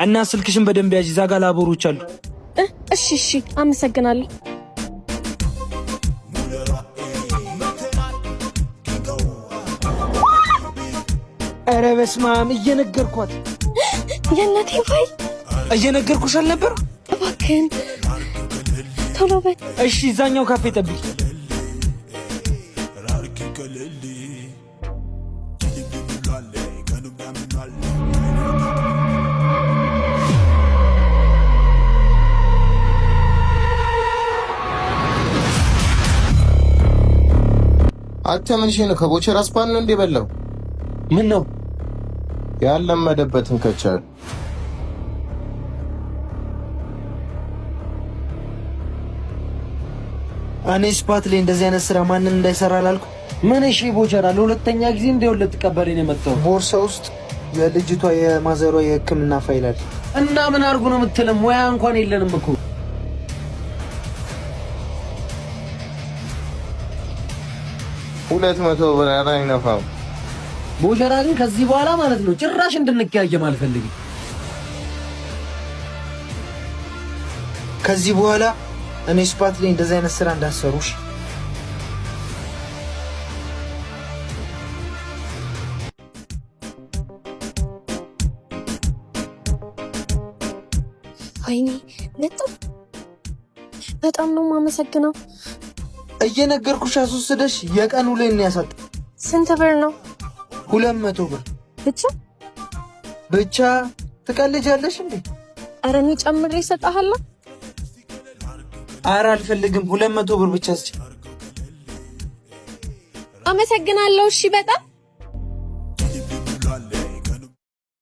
እና ስልክሽን በደንብ ያዥ፣ እዛ ጋር ላቦሮች አሉ። እሺ አመሰግናለሁ። ኧረ በስመ አብ እየነገርኳት የእናቴ ፋይ እየነገርኩሽ አልነበር? እባክህን ቶሎ በል እሺ። እዛኛው ካፌ ጠብቂ። አተምንሽ ነው ከቦቸር አስፓን ነው እንደ በላው። ምን ነው ያለመደበትን ከቻል እኔ ስፓት ላይ እንደዚህ አይነት ስራ ማንንም እንዳይሰራ አላልኩ? ምን እሺ ቦቸራ ለሁለተኛ ጊዜ እንደው ልትቀበለኝ ነው የመጣው። ቦርሳ ውስጥ የልጅቷ የማዘሯ የሕክምና ፋይል አለ እና ምን አድርጉ ነው የምትለም? ሙያ እንኳን የለንም እኮ 200 ብር አይነፋም። ቦቸራ ግን ከዚህ በኋላ ማለት ነው ጭራሽ እንድንቀያየም አልፈልግም። ከዚህ በኋላ እኔ ስፓት ላይ እንደዚህ አይነት ስራ እንዳሰሩሽ። ወይኔ በጣም ነው የማመሰግነው። እየነገርኩሽ አስወስደሽ የቀኑ ላይ ነው ያሳጣ። ስንት ብር ነው? 200 ብር ብቻ። ትቀልጃለሽ እንዴ? ኧረ እኔ ጨምሬ እሰጥሃለሁ። ኧረ አልፈልግም፣ 200 ብር ብቻ እስኪ። አመሰግናለሁ። እሺ በጣም